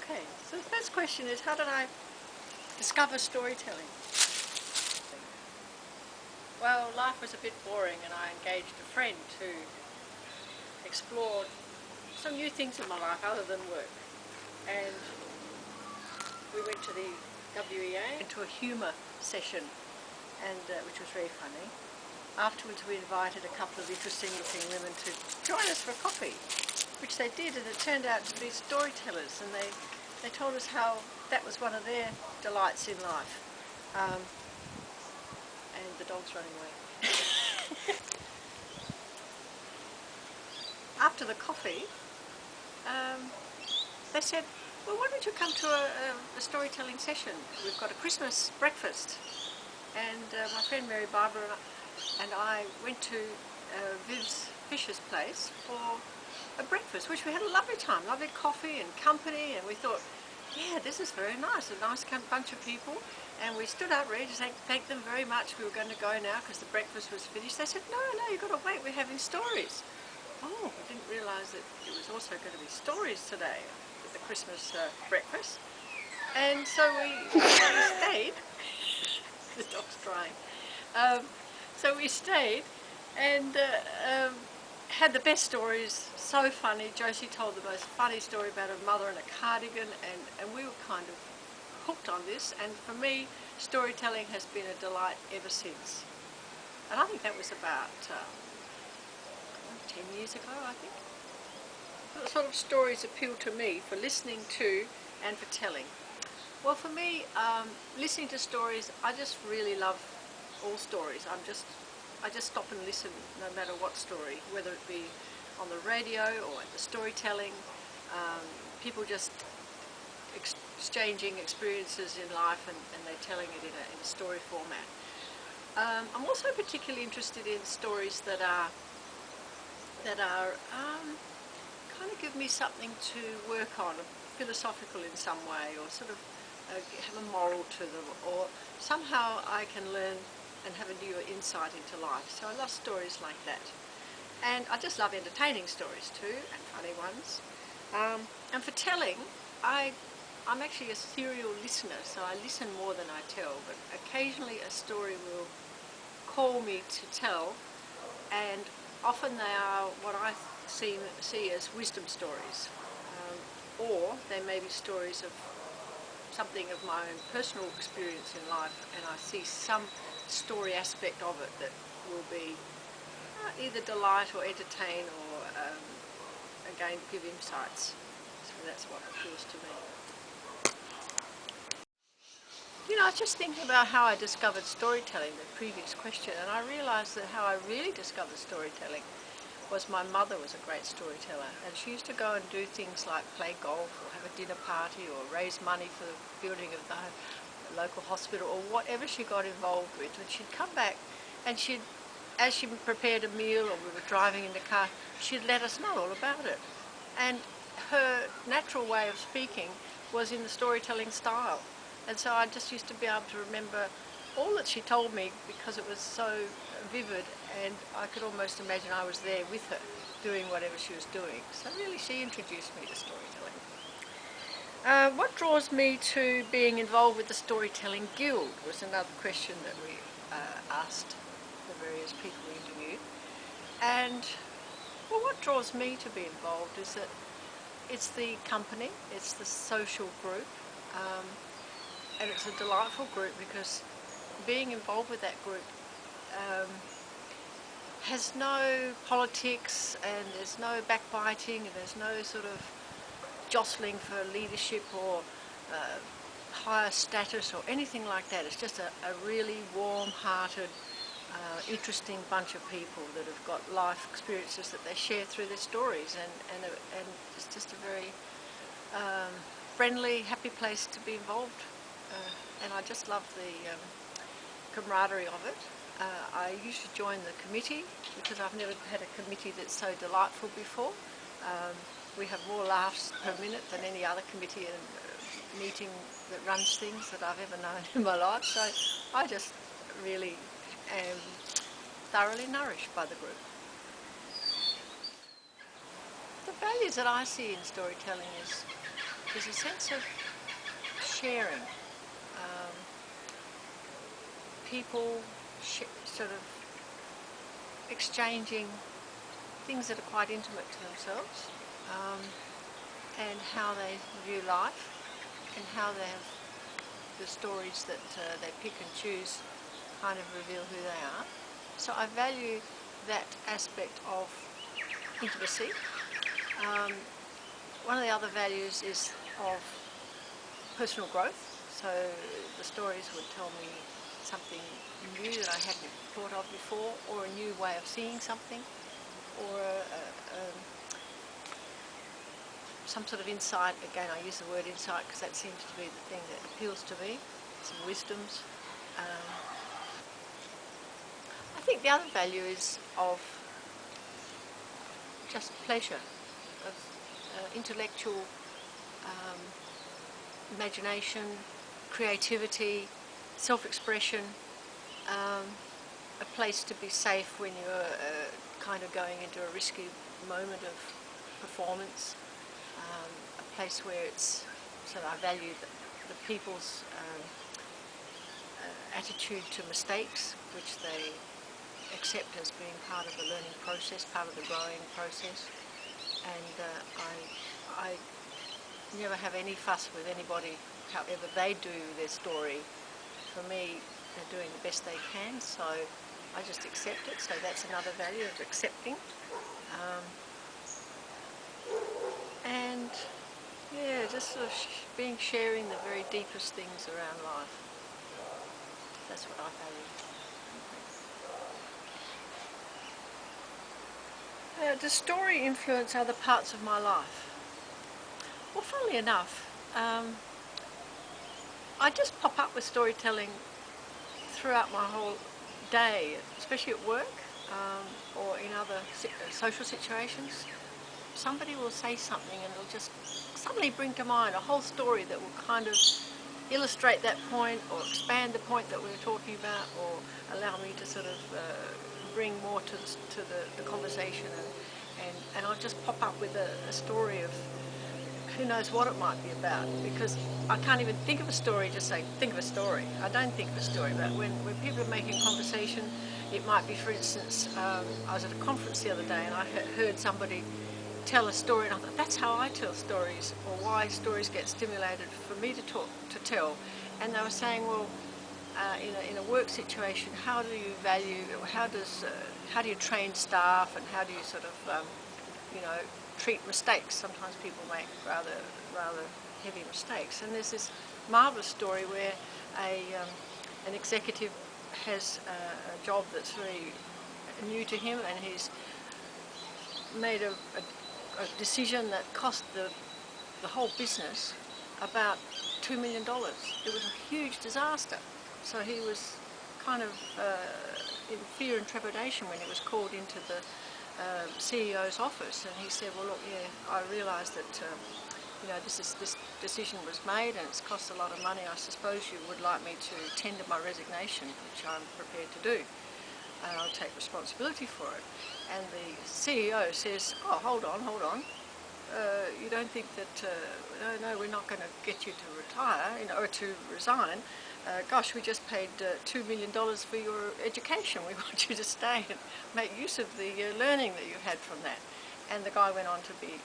Okay, so the first question is, how did I discover storytelling? Well, life was a bit boring and I engaged a friend to explore some new things in my life other than work. And we went to the WEA, into a humour session, and which was very funny. Afterwards we invited a couple of interesting looking women to join us for coffee, which they did, and it turned out to be storytellers, and they told us how that was one of their delights in life. And the dog's running away. After the coffee, they said, well, why don't you come to a storytelling session? We've got a Christmas breakfast. And my friend Mary Barbara and I went to Viv's Fisher's place for a breakfast, which we had a lovely time, lovely coffee and company, and we thought, yeah, this is very nice, a nice bunch of people. And we stood up ready to thank them very much. We were going to go now because the breakfast was finished. They said, no, you've got to wait, we're having stories. Oh, I didn't realise that it was also going to be stories today at the Christmas breakfast. And so we stayed. The dog's crying. So we stayed and had the best stories, so funny. Josie told the most funny story about her mother and a cardigan, and we were kind of hooked on this, and for me storytelling has been a delight ever since. And I think that was about 10 years ago, I think. What sort of stories appeal to me for listening to and for telling? Well, for me, listening to stories, I just really love all stories. I just stop and listen no matter what story, whether it be on the radio or at the storytelling. People just exchanging experiences in life and they're telling it in a story format. I'm also particularly interested in stories that are kind of give me something to work on, philosophical in some way, or sort of have a moral to them, or somehow I can learn and have a new insight into life. So I love stories like that. And I just love entertaining stories too, and funny ones. And for telling, I'm actually a serial listener, so I listen more than I tell, but occasionally a story will call me to tell, and often they are what I see as wisdom stories, or they may be stories of something of my own personal experience in life, and I see some story aspect of it that will be either delight or entertain or again give insights. So that's what appeals to me. You know, I was just thinking about how I discovered storytelling, the previous question, and I realised that how I really discovered storytelling was my mother was a great storyteller, and she used to go and do things like play golf or have a dinner party or raise money for the building of the local hospital or whatever she got involved with, and she'd come back and as she prepared a meal or we were driving in the car, she'd let us know all about it. And her natural way of speaking was in the storytelling style, and so I just used to be able to remember all that she told me because it was so vivid, and I could almost imagine I was there with her doing whatever she was doing. So really she introduced me to storytelling. What draws me to being involved with the Storytelling Guild was another question that we asked the various people we interviewed. And well, what draws me to be involved is that it's the company, it's the social group, and it's a delightful group because being involved with that group has no politics, and there's no backbiting, and there's no sort of jostling for leadership or higher status or anything like that. It's just a really warm-hearted, interesting bunch of people that have got life experiences that they share through their stories, and it's just a very friendly, happy place to be involved. And I just love the camaraderie of it. I usually join the committee because I've never had a committee that's so delightful before. We have more laughs per minute than any other committee and meeting that runs things that I've ever known in my life. So I just really am thoroughly nourished by the group. The values that I see in storytelling is there's a sense of sharing. Um, People sort of exchanging things that are quite intimate to themselves, and how they view life, and how they have the stories that they pick and choose kind of reveal who they are. So I value that aspect of intimacy. Um, One of the other values is of personal growth. So the stories would tell me something new that I hadn't thought of before, or a new way of seeing something, or some sort of insight. Again, I use the word insight because that seems to be the thing that appeals to me, some wisdoms. Um, I think the other value is of just pleasure, of intellectual imagination, creativity, self-expression, um, a place to be safe when you're kind of going into a risky moment of performance, a place where it's, so I value the people's attitude to mistakes, which they accept as being part of the learning process, part of the growing process. And I never have any fuss with anybody, however they do their story. For me, they're doing the best they can, so I just accept it. So that's another value of accepting. And yeah, just sort of sharing the very deepest things around life. That's what I value. Does story influence other parts of my life? Well, funnily enough, I just pop up with storytelling throughout my whole day, especially at work, or in other social situations. Somebody will say something and it'll just suddenly bring to mind a whole story that will kind of illustrate that point, or expand the point that we were talking about, or allow me to sort of bring more to the conversation, and I'll just pop up with a story of who knows what it might be about, because I can't even think of a story, just say, think of a story. I don't think of a story, but when people are making conversation, it might be, for instance, I was at a conference the other day and I heard somebody tell a story, and I thought, that's how I tell stories, or why stories get stimulated for me to tell. And they were saying, well, in a work situation, how do you value, how do you train staff, and how do you sort of, you know, treat mistakes? Sometimes people make rather heavy mistakes. And there's this marvellous story where an executive has a job that's very new to him, and he's made a decision that cost the whole business about $2 million. It was a huge disaster. So he was kind of in fear and trepidation when he was called into the CEO's office, and he said, well, look, yeah, I realise that you know, this decision was made and it's cost a lot of money. I suppose you would like me to tender my resignation, which I'm prepared to do, and I'll take responsibility for it. And the CEO says, oh, hold on, you don't think that, no, we're not going to get you to retire, you know, or to resign. Gosh, we just paid $2 million for your education. We want you to stay and make use of the learning that you've had from that. And the guy went on to be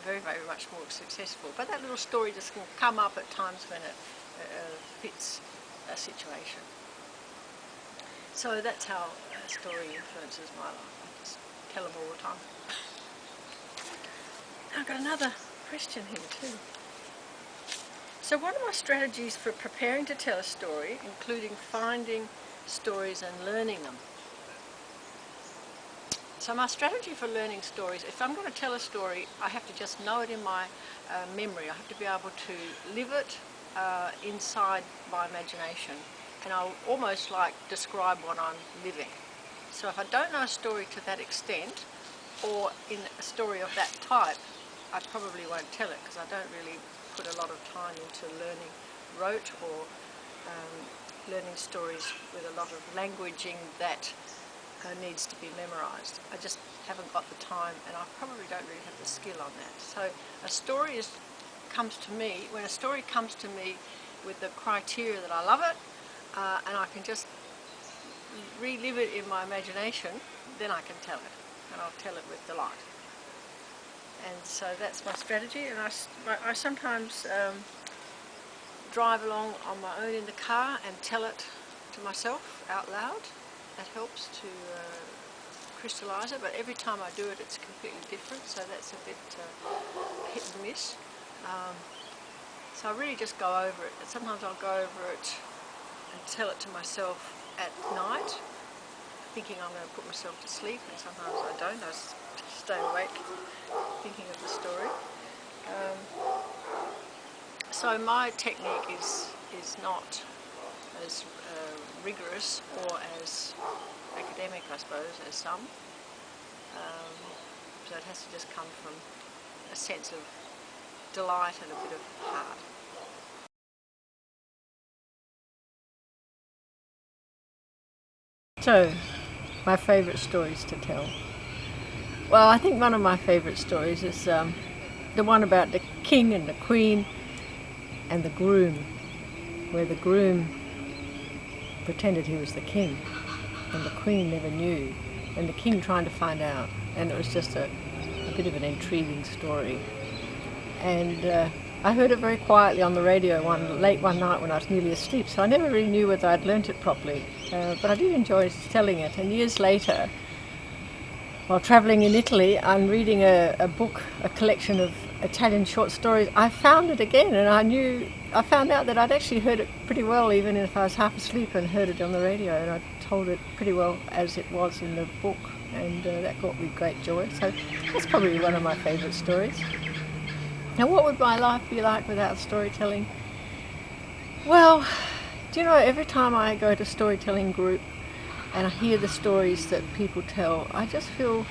very, very much more successful. But that little story just can come up at times when it fits a situation. So that's how a story influences my life. I just tell them all the time. I've got another question here too. So what are my strategies for preparing to tell a story, including finding stories and learning them? So my strategy for learning stories, if I'm going to tell a story, I have to just know it in my memory. I have to be able to live it inside my imagination, and I'll almost like describe what I'm living. So if I don't know a story to that extent, or in a story of that type, I probably won't tell it, because I don't really put a lot of time into learning rote, or learning stories with a lot of languaging that needs to be memorised. I just haven't got the time, and I probably don't really have the skill on that. So a story comes to me, when a story comes to me with the criteria that I love it, and I can just relive it in my imagination, then I can tell it, and I'll tell it with delight. And so that's my strategy, and I sometimes drive along on my own in the car and tell it to myself out loud. That helps to crystallise it, but every time I do it it's completely different, so that's a bit hit and miss. So I really just go over it, and sometimes I'll go over it and tell it to myself at night, thinking I'm going to put myself to sleep, and sometimes I don't, I stay awake thinking of the story. So my technique is not as rigorous or as academic, I suppose, as some. So it has to just come from a sense of delight and a bit of heart. So, my favourite stories to tell. Well, I think one of my favourite stories is the one about the king and the queen and the groom, where the groom pretended he was the king and the queen never knew, and the king trying to find out, and it was just a bit of an intriguing story. And I heard it very quietly on the radio late one night when I was nearly asleep, so I never really knew whether I'd learnt it properly, but I did enjoy telling it. And years later, while travelling in Italy, I'm reading a book, a collection of Italian short stories. I found it again, and I found out that I'd actually heard it pretty well, even if I was half asleep, and heard it on the radio, and I told it pretty well as it was in the book, and that brought me great joy. So that's probably one of my favourite stories. Now, what would my life be like without storytelling? Well, do you know, every time I go to a storytelling group and I hear the stories that people tell, I just feel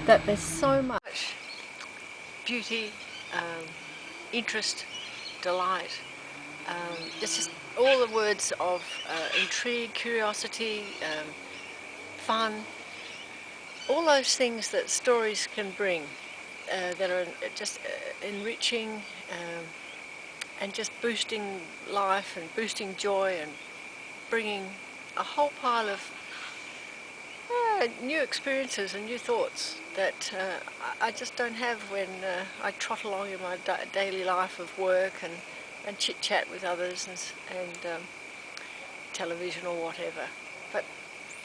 that there's so much beauty, interest, delight. It's just all the words of intrigue, curiosity, fun, all those things that stories can bring, that are just enriching and just boosting life and boosting joy and bringing a whole pile of new experiences and new thoughts that I just don't have when I trot along in my daily life of work and chit-chat with others and television or whatever. But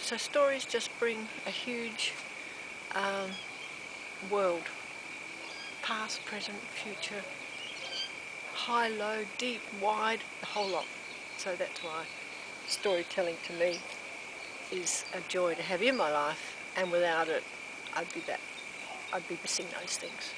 so stories just bring a huge world, past, present, future, high, low, deep, wide, the whole lot. So that's why storytelling to me is a joy to have in my life, and without it I'd be missing those things.